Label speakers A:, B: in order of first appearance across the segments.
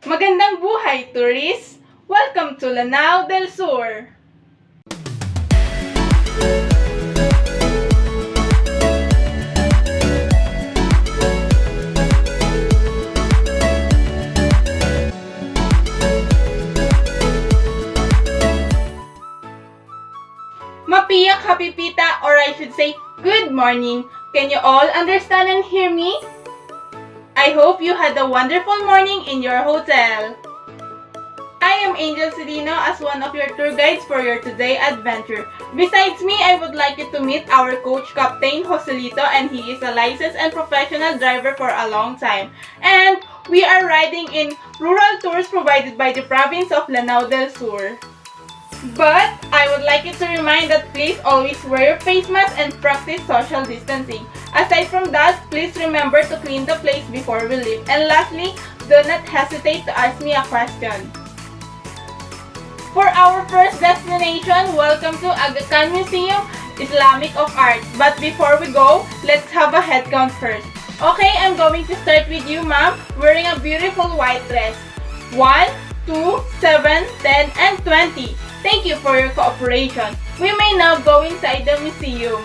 A: Magandang buhay, tourists! Welcome to Lanao del Sur! Mapiyak hapipita, or I should say, good morning! Can you all understand and hear me? I hope you had a wonderful morning in your hotel. I am Angel Serino as one of your tour guides for your today adventure. Besides me, I would like you to meet our coach Captain Joselito, and he is a licensed and professional driver for a long time. And we are riding in rural tours provided by the province of Lanao del Sur. But I would like you to remind that please always wear your face mask and practice social distancing. Aside from that, please remember to clean the place before we leave. And lastly, do not hesitate to ask me a question. For our first destination, welcome to Aga Khan Museum, Islamic of Art. But before we go, let's have a head count first. Okay, I'm going to start with you, ma'am, wearing a beautiful white dress. 1, 2, 7, 10, and 20. Thank you for your cooperation. We may now go inside the museum.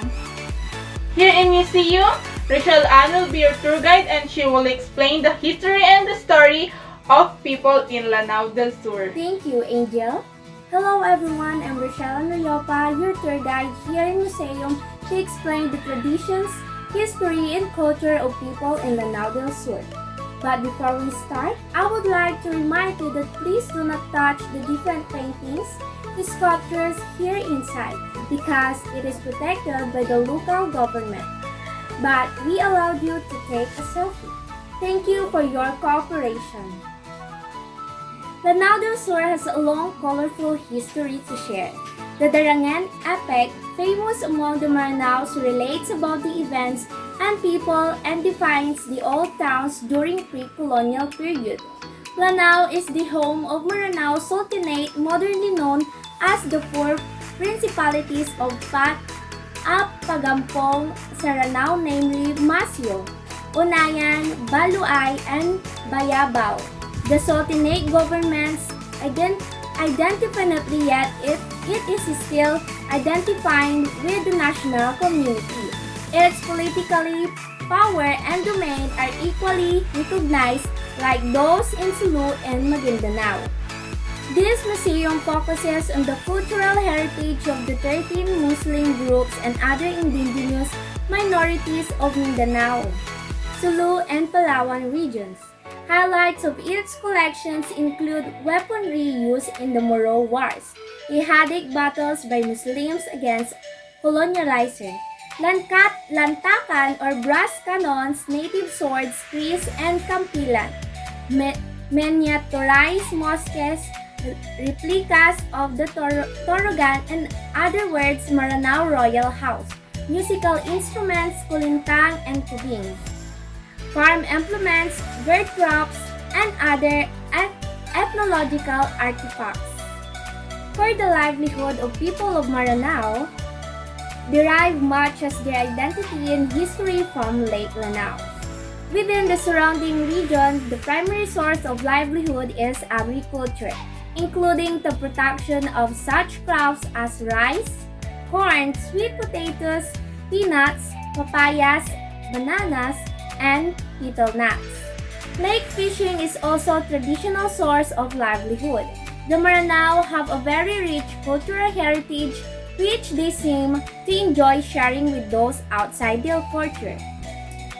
A: Here in museum, Rachel Ann will be your tour guide, and she will explain the history and the story of people in Lanao del Sur.
B: Thank you, Angel. Hello everyone, I'm Rochelle Noyopa, your tour guide here in museum to explain the traditions, history, and culture of people in Lanao del Sur. But before we start, I would like to remind you that please do not touch the different paintings, the sculptures here inside, because it is protected by the local government. But we allowed you to take a selfie. Thank you for your cooperation. Lanao del Sur has a long, colorful history to share. The Darangan epic, famous among the Maranaos, relates about the events and people and defines the old towns during pre-colonial period. Lanao is the home of Maranao Sultanate, modernly known as the four principalities of Pagampong Saranao, namely Masyo, Unayan, Baluay, and Bayabao. The Sultanate governments indefinitely, yet it is still identifying with the national community. Its political power and domain are equally recognized like those in Sulu and Maguindanao. This museum focuses on the cultural heritage of the 13 Muslim groups and other indigenous minorities of Mindanao, Sulu, and Palawan regions. Highlights of its collections include weaponry used in the Moro Wars, jihadic battles by Muslims against colonializers, lantakan or brass cannons, native swords, kris, and kampilan, miniaturized mosques, replicas of the Torogan, and other words Maranao Royal House, musical instruments, kulintang and kubing, farm implements, bird crops, and other ethnological artifacts. For the livelihood of people of Maranao, derive much as their identity and history from Lake Lanao. Within the surrounding region, the primary source of livelihood is agriculture, including the production of such crops as rice, corn, sweet potatoes, peanuts, papayas, bananas, and betel nuts. Lake fishing is also a traditional source of livelihood. The Maranao have a very rich cultural heritage which they seem to enjoy sharing with those outside their culture.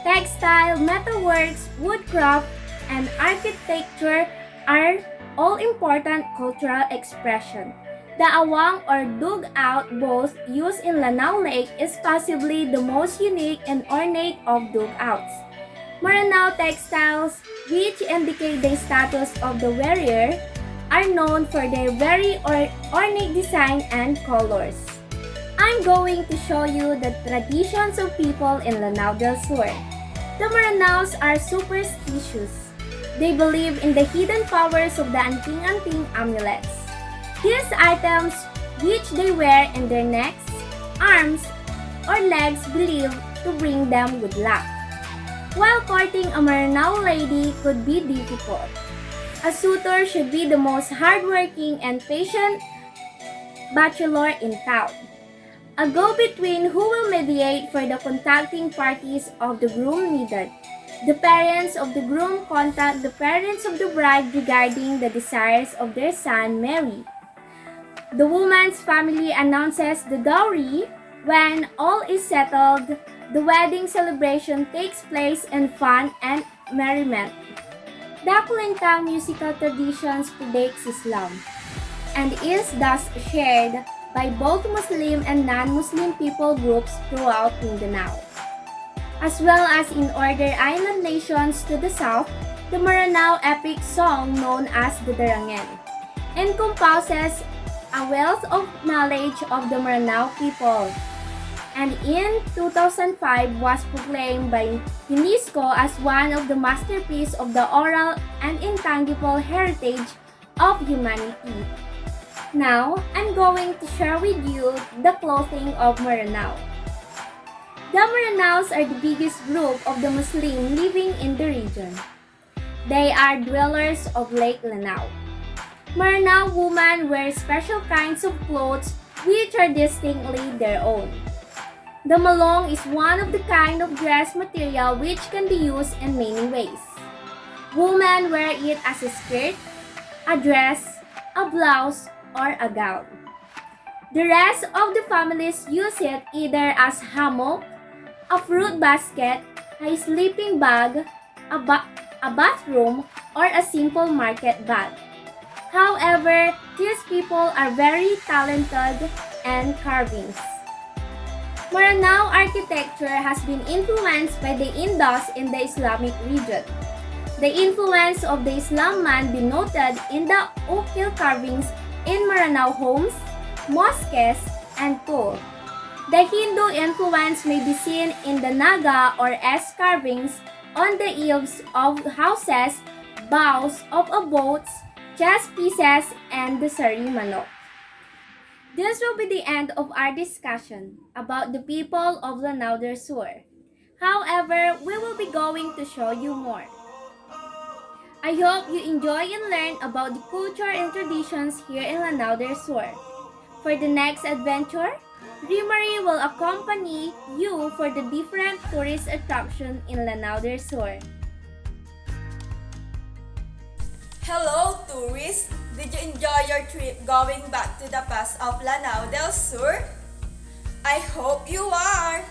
B: Textile, metalworks, woodcraft, and architecture are all important cultural expression. The awang or dugout both used in Lanao Lake is possibly the most unique and ornate of dugouts. Maranao textiles, which indicate the status of the wearer, are known for their very ornate design and colors. I'm going to show you the traditions of people in Lanao del Sur. The Maranaos are superstitious. They believe in the hidden powers of the anting-anting amulets. These items, which they wear in their necks, arms, or legs, believed to bring them good luck. While courting a Maranao lady could be difficult, A suitor should be the most hardworking and patient bachelor in town. A go-between who will mediate for the contacting parties of the groom needed. The parents of the groom contact the parents of the bride regarding the desires of their son, Mary. The woman's family announces the dowry. When all is settled, the wedding celebration takes place in fun and merriment. The Kulintang musical traditions predates Islam and is thus shared by both Muslim and non-Muslim people groups throughout Mindanao. As well as in other island nations to the south, the Maranao epic song known as the Darangen encompasses a wealth of knowledge of the Maranao people, and in 2005 was proclaimed by UNESCO as one of the masterpieces of the oral and intangible heritage of humanity. Now, I'm going to share with you the clothing of Maranao. The Maranaos are the biggest group of the Muslim living in the region. They are dwellers of Lake Lanao. Maranao women wear special kinds of clothes which are distinctly their own. The malong is one of the kind of dress material which can be used in many ways. Women wear it as a skirt, a dress, a blouse, or a gown. The rest of the families use it either as hammock, a fruit basket, a sleeping bag, a bathroom, or a simple market bag. However, these people are very talented in carvings. Maranao architecture has been influenced by the Indus in the Islamic region. The influence of the Islam man be noted in the oak hill carvings in Maranao homes, mosques, and tool. The Hindu influence may be seen in the Naga or S carvings on the eaves of houses, bows of boats, chess pieces, and the sari manok. This will be the end of our discussion about the people of Lanao del Sur. However, we will be going to show you more. I hope you enjoy and learn about the culture and traditions here in Lanao del Sur. For the next adventure, Rimari will accompany you for the different tourist attractions in Lanao del Sur.
C: Hello tourists! Did you enjoy your trip going back to the past of Lanao del Sur? I hope you are!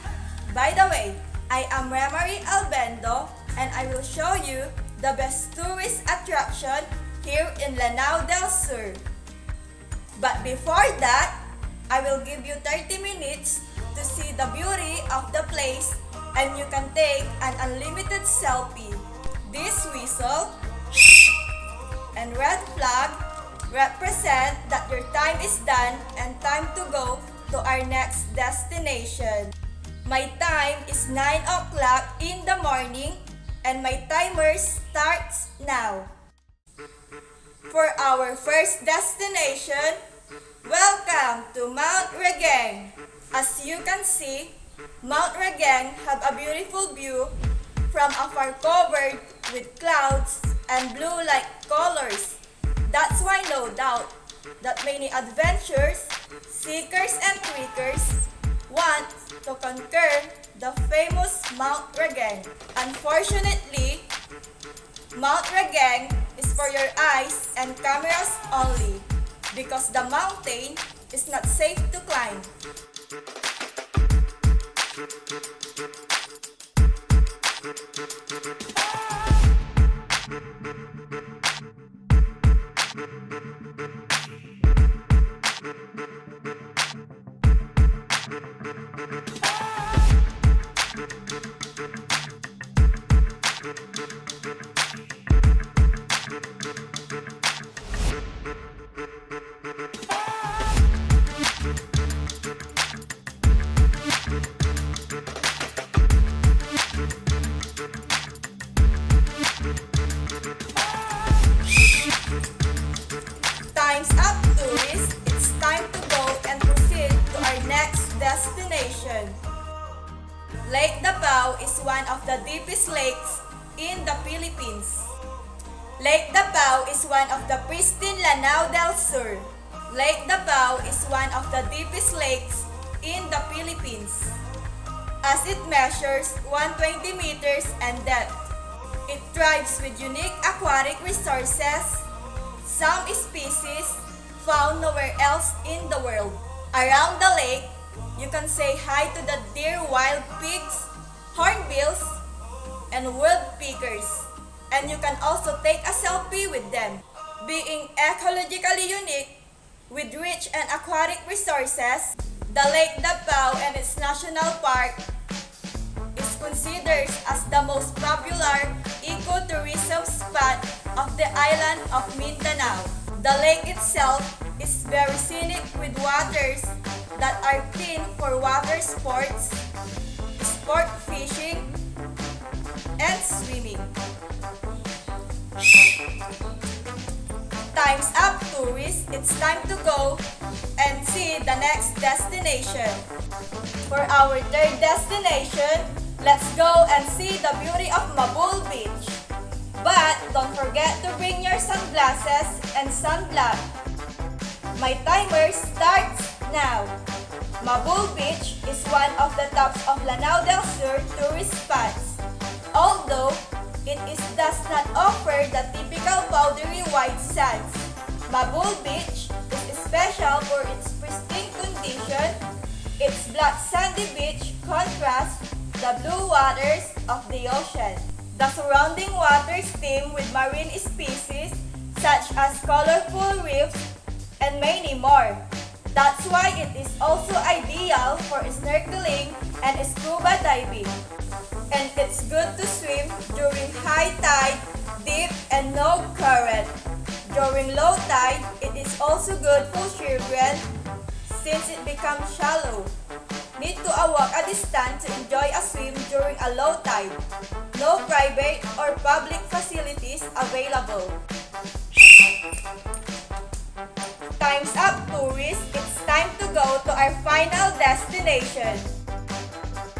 C: By the way, I am Remary Albendo and I will show you the best tourist attraction here in Lanao del Sur. But before that, I will give you 30 minutes to see the beauty of the place and you can take an unlimited selfie. This whistle and red flag represent that your time is done and time to go to our next destination. My time is 9 o'clock in the morning and my timer starts now. For our first destination, welcome to Mount Regeng. As you can see, Mount Regeng have a beautiful view from afar covered with clouds and blue-like colors. That's why no doubt that many adventurers, seekers and tweakers want to conquer the famous Mount Regeng. Unfortunately, Mount Regeng is for your eyes and cameras only because the mountain is not safe to climb. Time's up, tourists. It's time to go and proceed to our next destination. Lake Dapao is one of the deepest lakes in the Philippines. Lake Dapao is one of the pristine Lanao del Sur. Lake Dapao is one of the deepest lakes in the Philippines, as it measures 120 meters in depth. It thrives with unique aquatic resources, some species found nowhere else in the world. Around the lake, you can say hi to the deer, wild pigs, hornbills, and woodpeckers, and you can also take a selfie with them. Being ecologically unique, with rich and aquatic resources, the Lake Dapao and its national park is considered as the most popular ecotourism spot of the island of Mindanao. The lake itself is very scenic with waters that are clean for water sports, sport fishing, and swimming. Time's up, tourists. It's time to go and see the next destination. For our third destination, let's go and see the beauty of Mabul Beach. But don't forget to bring your sunglasses and sunblock. My timer starts now. Mabul Beach is one of the tops of Lanao del Sur tourist spots. Although does not offer the typical powdery white sands, Mabul Beach is special for its pristine condition. Its black sandy beach contrasts the blue waters of the ocean. The surrounding waters teem with marine species such as colorful reefs and many more. That's why it is also ideal for snorkeling and scuba diving. And it's good to swim during high tide, deep and no current. During low tide, it is also good for children since it becomes shallow. Need to walk a distance to enjoy a swim during a low tide. No private or public facilities available. Time's up, tourists. It's time to go to our final destination.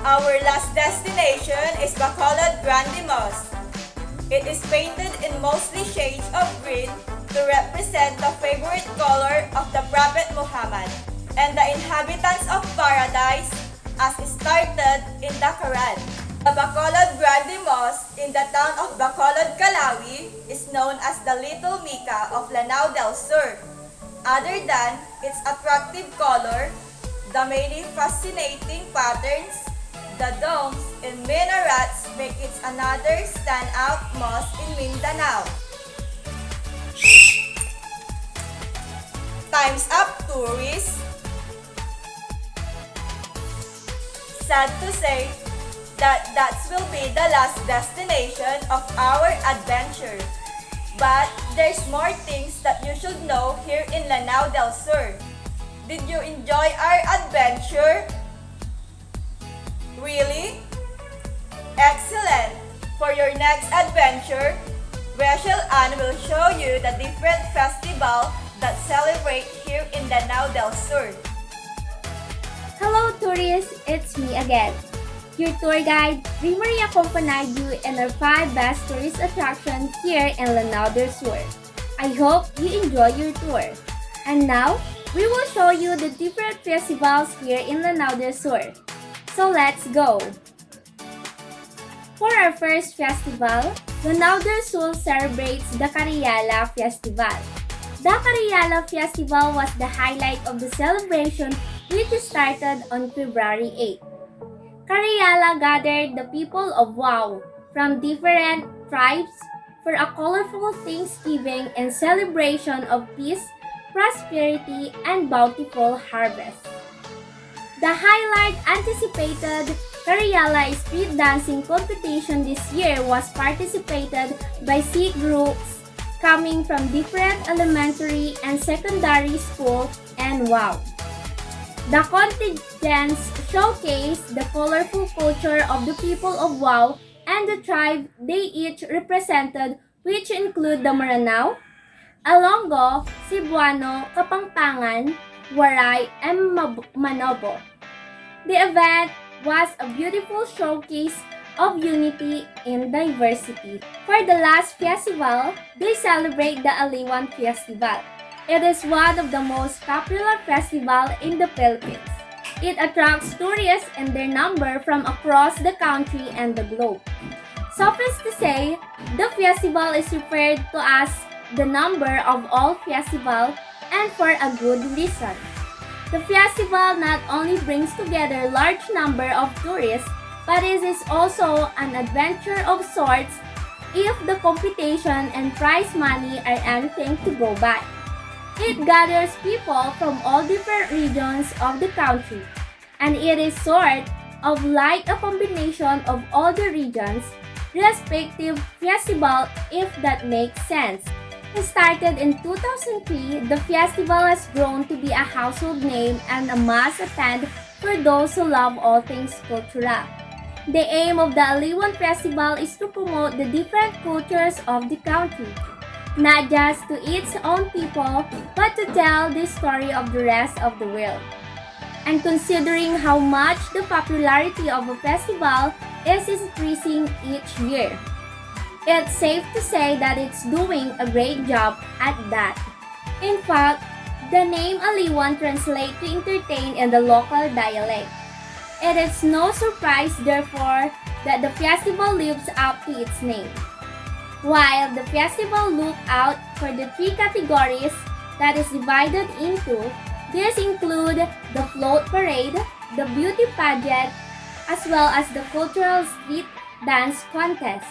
C: Our last destination is Bacolod Grande Mosque. It is painted in mostly shades of green to represent the favorite color of the Prophet Muhammad and the inhabitants of paradise as started in the Quran. The Bacolod Grande Mosque in the town of Bacolod, Calawi is known as the Little Mecca of Lanao del Sur. Other than its attractive color, the many fascinating patterns, the domes and minarets make it another standout mosque in Mindanao. Time's up, tourists! Sad to say that will be the last destination of our adventure. But there's more things that you should know here in Lanao del Sur. Did you enjoy our adventure? Really? Excellent! For your next adventure, Rachel Ann will show you the different festivals that celebrate here in Lanao del Sur.
B: Hello tourists, it's me again. Your tour guide, Maria accompanied you in our 5 best tourist attractions here in Lanao del Sur. I hope you enjoy your tour. And now, we will show you the different festivals here in Lanao del Sur. So let's go! For our first festival, Lanao del Sur celebrates the Kariyala Festival. The Kariyala Festival was the highlight of the celebration which started on February 8. Kariyala gathered the people of Wow from different tribes for a colorful Thanksgiving and celebration of peace, prosperity, and bountiful harvest. The highlight anticipated Kariyala street dancing competition this year was participated by 6 groups coming from different elementary and secondary schools and Wow. The contingents showcased the colorful culture of the people of Wow and the tribe they each represented, which include the Maranao, Ilonggo, Cebuano, Kapampangan, Waray, and Manobo. The event was a beautiful showcase of unity in diversity. For the last festival, they celebrate the Aliwan Festival. It is one of the most popular festivals in the Philippines. It attracts tourists in their number from across the country and the globe. Suffice to say, the festival is referred to as the number of all festival, and for a good reason. The festival not only brings together large number of tourists, but it is also an adventure of sorts if the competition and prize money are anything to go by. It gathers people from all different regions of the country, and it is sort of like a combination of all the regions' respective festival, if that makes sense. It started in 2003, the festival has grown to be a household name and a must attend for those who love all things cultural. The aim of the Aliwan Festival is to promote the different cultures of the country, not just to its own people, but to tell the story of the rest of the world. And considering how much the popularity of a festival is increasing each year, it's safe to say that it's doing a great job at that. In fact, the name Aliwan translates to entertain in the local dialect. It is no surprise, therefore, that the festival lives up to its name. While the festival looks out for the three categories that is divided into, these include the float parade, the beauty pageant, as well as the cultural street dance contest.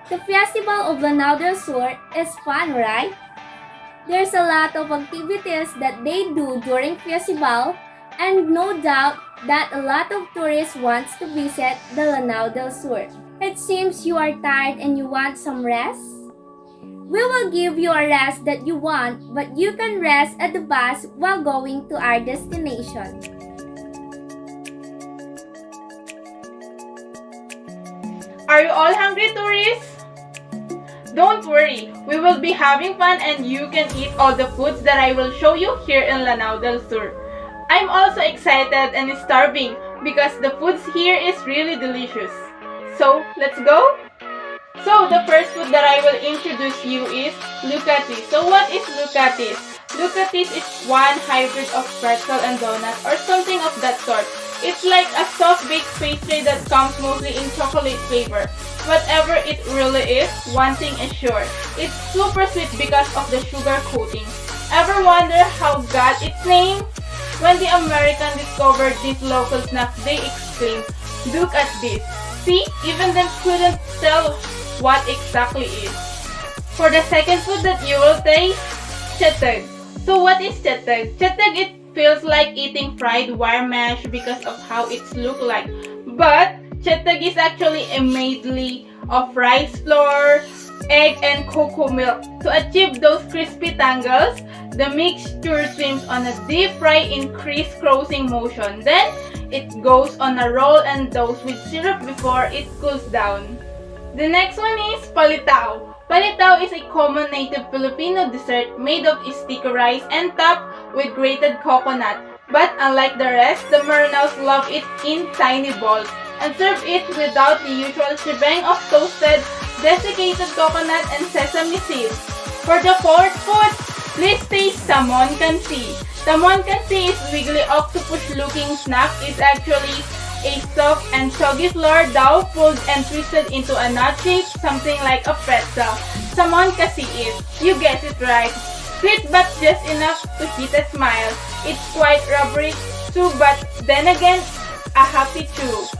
B: The Festival of Lanao del Sur is fun, right? There's a lot of activities that they do during festival, and no doubt that a lot of tourists wants to visit the Lanao del Sur. It seems you are tired and you want some rest? We will give you a rest that you want, but you can rest at the bus while going to our destination.
A: Are you all hungry, tourists? Don't worry, we will be having fun and you can eat all the foods that I will show you here in Lanao del Sur. I'm also excited and starving because the foods here is really delicious. So, let's go? So, the first food that I will introduce you is lucatis. So, what is lucatis? Lucatis is one hybrid of pretzel and donut or something of that sort. It's like a soft-baked pastry that comes mostly in chocolate flavor. Whatever it really is, one thing is sure. It's super sweet because of the sugar coating. Ever wonder how got its name? When the Americans discovered this local snack, they exclaimed, "Look at this. See, even them couldn't tell what exactly is." For the second food that you will taste, cheteg. So what is cheteg? Cheteg, it feels like eating fried wire mash because of how it's look like. But cheteg is actually a medley of rice flour, egg, and cocoa milk. To achieve those crispy tangles, the mixture swims on a deep fry in crisscrossing motion. Then, it goes on a roll and dosed with syrup before it cools down. The next one is palitaw. Palitaw is a common native Filipino dessert made of sticky rice and topped with grated coconut. But unlike the rest, the Maranaos love it in tiny balls and serve it without the usual shebang of toasted, desiccated coconut and sesame seeds. For the fourth food, let's taste samon kansi. Samon kansi is wiggly octopus-looking snack. It's actually a soft and soggy flour dough pulled and twisted into a nut shape, something like a pretzel. Samon kasi is, you guessed it right, sweet but just enough to hit a smile. It's quite rubbery too, but then again, a happy chew.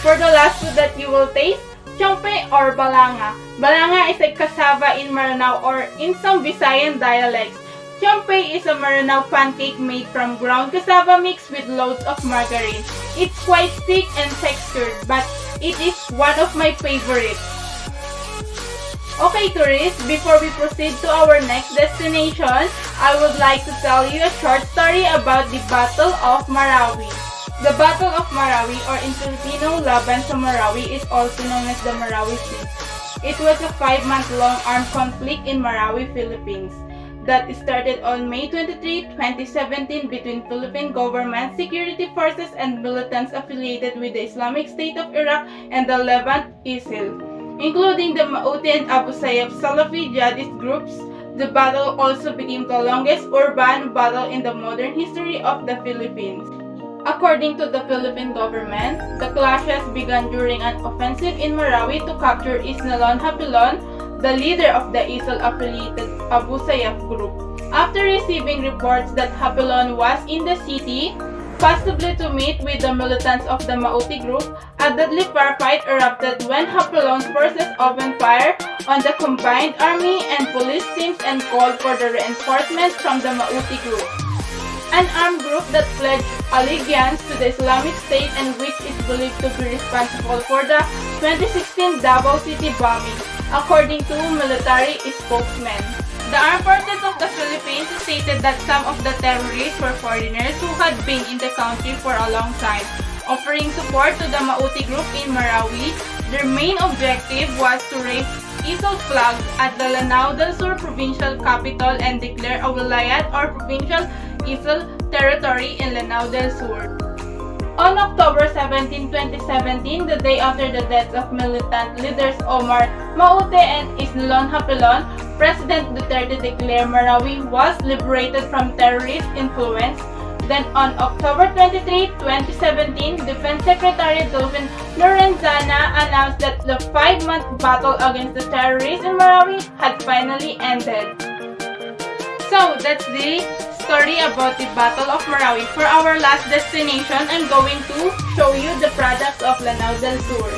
A: For the last food that you will taste, chompe or balanga. Balanga is a cassava in Maranao or in some Visayan dialects. Chompe is a Maranao pancake made from ground cassava mixed with loads of margarine. It's quite thick and textured, but it is one of my favorites. Okay, tourists, before we proceed to our next destination, I would like to tell you a short story about the Battle of Marawi. The Battle of Marawi, or in Filipino, Laban sa Marawi, is also known as the Marawi Siege. It was a 5-month-long armed conflict in Marawi, Philippines. that started on May 23, 2017 between Philippine government, security forces, and militants affiliated with the Islamic State of Iraq and the Levant ISIL, including the Mauti and Abu Sayyaf Salafi jihadist groups. The battle also became the longest urban battle in the modern history of the Philippines. According to the Philippine government, the clashes began during an offensive in Marawi to capture Isnalon Hapilon, the leader of the ISIL-affiliated Abu Sayyaf group. After receiving reports that Hapilon was in the city, possibly to meet with the militants of the Mauti group, a deadly firefight erupted when Hapilon's forces opened fire on the combined army and police teams and called for the reinforcements from the Mauti group, an armed group that pledged allegiance to the Islamic State and which is believed to be responsible for the 2016 Davao City bombing, according to military spokesmen. The armed forces of the Philippines stated that some of the terrorists were foreigners who had been in the country for a long time, offering support to the Mauti group in Marawi. Their main objective was to raise ISIL flags at the Lanao del Sur provincial capital and declare a wilayat or provincial ISIL territory in Lanao del Sur. On October 17, 2017, the day after the deaths of militant leaders Omar Maute and Isnalon Hapilon, President Duterte declared Marawi was liberated from terrorist influence. Then on October 23, 2017, Defense Secretary Dolphin Lorenzana announced that the 5-month battle against the terrorists in Marawi had finally ended. So that's the story about the Battle of Marawi. For our last destination, I'm going to show you the products of Lanao del Sur.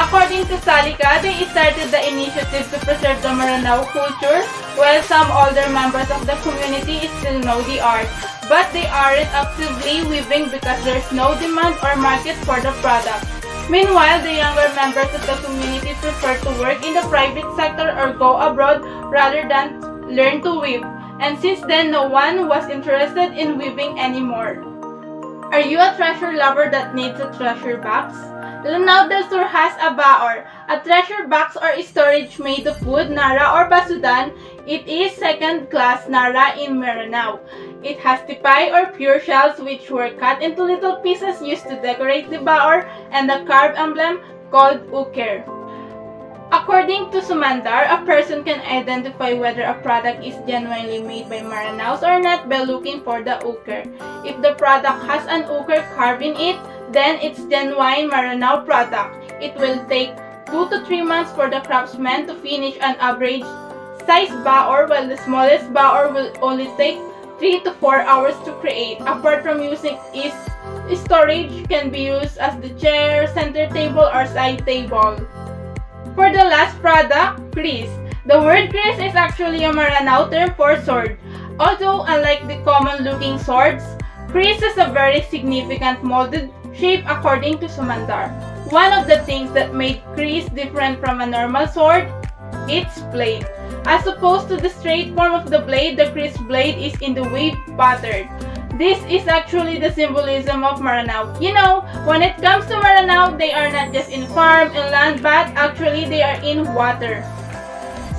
A: According to Salika, they started the initiative to preserve the Maranao culture, while some older members of the community still know the art, but they aren't actively weaving because there's no demand or market for the product. Meanwhile, the younger members of the community prefer to work in the private sector or go abroad rather than learn to weave. And since then, no one was interested in weaving anymore. Are you a treasure lover that needs a treasure box? Lanao del Sur has a baor, a treasure box or storage made of wood, nara or basudan. It is second-class nara in Maranao. It has tipay or pure shells which were cut into little pieces used to decorate the baor and the carved emblem called uker. According to Sumandar, a person can identify whether a product is genuinely made by Maranaos or not by looking for the uker. If the product has an uker carved in it, then it's genuine Maranao product. It will take 2 to 3 months for the craftsman to finish an average size baor, while the smallest baor will only take 3 to 4 hours to create. Apart from using its storage, can be used as the chair, center table, or side table. For the last product, kris. The word kris is actually a Maranao term for sword. Although unlike the common-looking swords, kris is a very significant molded shape according to Sumandar. One of the things that made kris different from a normal sword, its blade. As opposed to the straight form of the blade, the kris blade is in the wave pattern. This is actually the symbolism of Maranao. You know, when it comes to Maranao, they are not just in farm and land, but actually they are in water.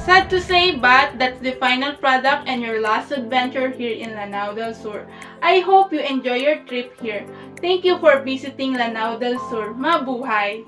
A: Sad to say, but that's the final product and your last adventure here in Lanao del Sur. I hope you enjoy your trip here. Thank you for visiting Lanao del Sur. Mabuhay!